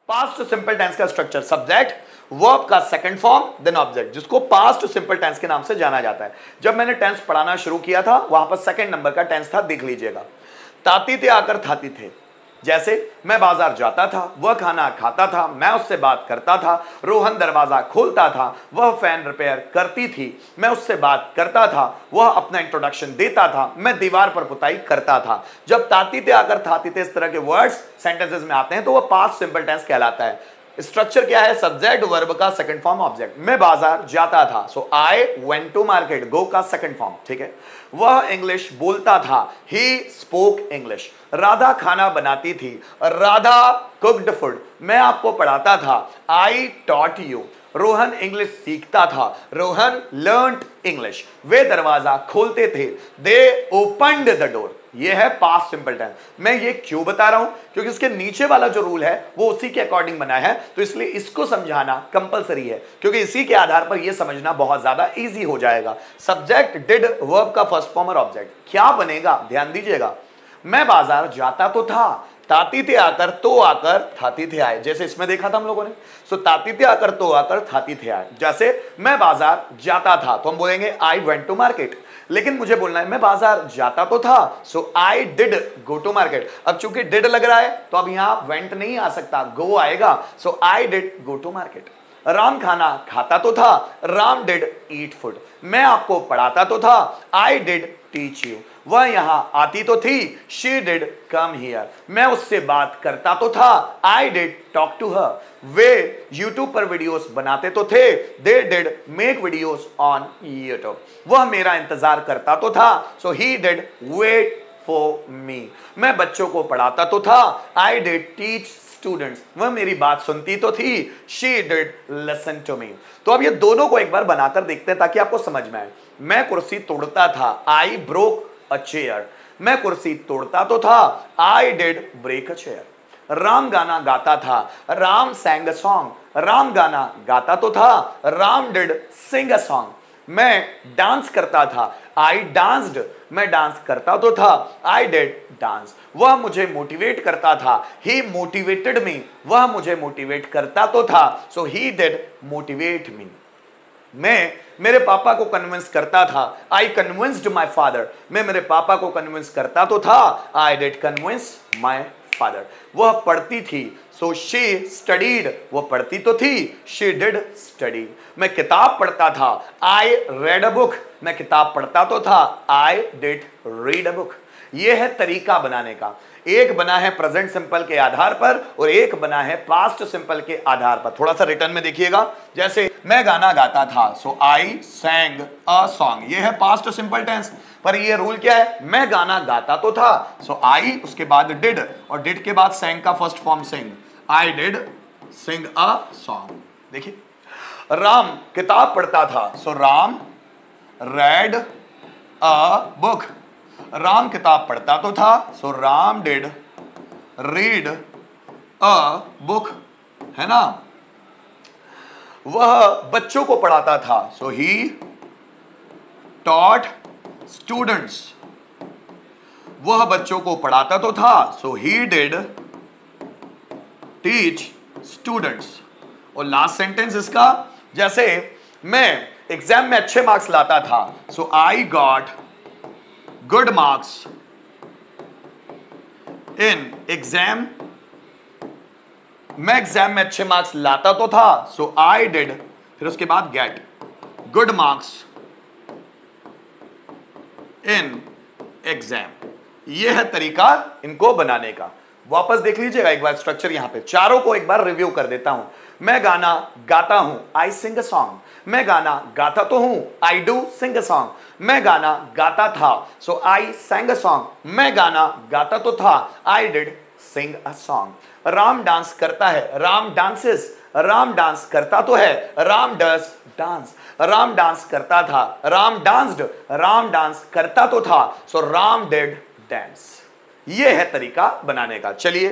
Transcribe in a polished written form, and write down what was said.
Past simple tense का structure subject, verb का second form, then object, जिसको past simple tense के नाम से जाना जाता है। जब मैंने टेंस पढ़ाना शुरू किया था वहां पर सेकंड नंबर का टेंस था, देख लीजिएगा। ताती थे आकर थाती थे, जैसे मैं बाजार जाता था, वह खाना खाता था, मैं उससे बात करता था, रोहन दरवाजा खोलता था, वह फैन रिपेयर करती थी, मैं उससे बात करता था, वह अपना इंट्रोडक्शन देता था, मैं दीवार पर पुताई करता था। जब ताती थे आकर थाती थे इस तरह के वर्ड्स सेंटेंसेस में आते हैं तो वह पास्ट सिंपल टेंस कहलाता है। स्ट्रक्चर क्या है? सब्जेक्ट, वर्ब का सेकंड फॉर्म, ऑब्जेक्ट। मैं बाजार जाता था, so I went to market, गो का सेकंड फॉर्म, ठीक है। वह इंग्लिश बोलता था, ही स्पोक इंग्लिश। राधा खाना बनाती थी, राधा कुक्ड फूड। मैं आपको पढ़ाता था, I taught you. Rohan English सीखता था, रोहन लर्नड इंग्लिश। वे दरवाजा खोलते थे, दे ओपनड द डोर। ये है पास्ट सिंपल टेंस। मैं ये क्यों बता रहा हूं? क्योंकि इसके नीचे वाला जो रूल है वो उसी के अकॉर्डिंग बना है, तो इसलिए इसको समझाना कंपलसरी है, क्योंकि इसी के आधार पर यह समझना बहुत ज्यादा इजी हो जाएगा। सब्जेक्ट, डिड, वर्ब का फर्स्ट फॉर्म और ऑब्जेक्ट। क्या बनेगा? ध्यान दीजिएगा। मैं बाजार जाता तो था, ताती थे आकर, तो आकर, थाती थे आए, जैसे इसमें देखा था हम लोगों ने। सो ताती थे आकर, तो आकर, थाती थे आए। जैसे मैं बाजार जाता था तो हम बोलेंगे आई वेंट टू मार्केट, लेकिन मुझे बोलना है मैं बाजार जाता तो था, so I did go to market. अब चूंकि डिड लग रहा है तो अब यहां वेंट नहीं आ सकता, गो आएगा, so I did go to market. Ram खाना खाता तो था, राम डिड ईट फूड। मैं आपको पढ़ाता तो था, आई डिड टीच यू। वह यहां आती तो थी, शी डिड कम हियर। मैं उससे बात करता तो था, I did talk to her. वे यूट्यूब पर वीडियोस बनाते तो थे, they did make videos on YouTube. वह मेरा इंतजार करता तो था, so he did wait for me. मैं बच्चों को पढ़ाता तो था, आई डिड टीच स्टूडेंट्स। वह मेरी बात सुनती तो थी, she did listen to me. तो अब ये दोनों को एक बार बनाकर देखते हैं ताकि आपको समझ में आए। मैं कुर्सी तोड़ता था, आई ब्रोक अ चेयर। मैं कुर्सी तोड़ता तो था, I did break a chair. Ram गाना गाता था, Ram sang a song। Ram गाना गाता तो था, Ram did sing a song। मैं डांस करता था, आई डांस्ड। मैं डांस करता तो था, आई डिड डांस। वह मुझे मोटिवेट करता था, ही मोटिवेटेड मी। वह मुझे मोटिवेट करता तो था, so he did motivate me. मैं मेरे पापा को कन्विंस करता था, आई कन्विंस्ड माई फादर। मैं मेरे पापा को कन्विंस करता तो था, I did convince my father. वह पढ़ती थी, सो शी स्टडीड। वह पढ़ती तो थी, शी डिड स्टडी। मैं किताब पढ़ता था, आई रेड अ बुक। मैं किताब पढ़ता तो था, I did read a book. यह है तरीका बनाने का। एक बना है प्रेजेंट सिंपल के आधार पर और एक बना है पास्ट सिंपल के आधार पर। थोड़ा सा रिटर्न में देखिएगा, जैसे मैं गाना गाता था, सो आई सैंग अ सॉन्ग। ये है पास्ट सिंपल टेंस, पर ये रूल क्या है? मैं गाना गाता तो था, सो आई उसके बाद डिड, और डिड के बाद सैंग का first form sing, I did sing a song. देखिए, राम किताब पढ़ता था, so Ram read a book. Ram किताब पढ़ता तो था, so Ram did read a book, है ना। वह बच्चों को पढ़ाता था, सो ही टॉट स्टूडेंट्स। वह बच्चों को पढ़ाता तो था, so he did teach students. और लास्ट सेंटेंस इसका, जैसे मैं एग्जाम में अच्छे मार्क्स लाता था, so I got good marks in exam. मैं एग्जाम में अच्छे मार्क्स लाता तो था, सो आई डिड, फिर उसके बाद get good marks in exam. यह है तरीका इनको बनाने का। वापस देख लीजिएगा एक बार स्ट्रक्चर, यहां पे चारों को एक बार रिव्यू कर देता हूं। मैं गाना गाता हूं, आई सिंग अ सॉन्ग। मैं गाना गाता तो हूं, I do Singh a song. मैं गाना गाता था, so I sang a song. मैं गाना गाता तो था, I did sing a song. Ram dance करता है, राम डांसेस। राम डांस करता तो है, Ram does dance. Ram dance करता था, राम डांस्ड। राम डांस करता तो था, सो राम डिड डांस। यह है तरीका बनाने का। चलिए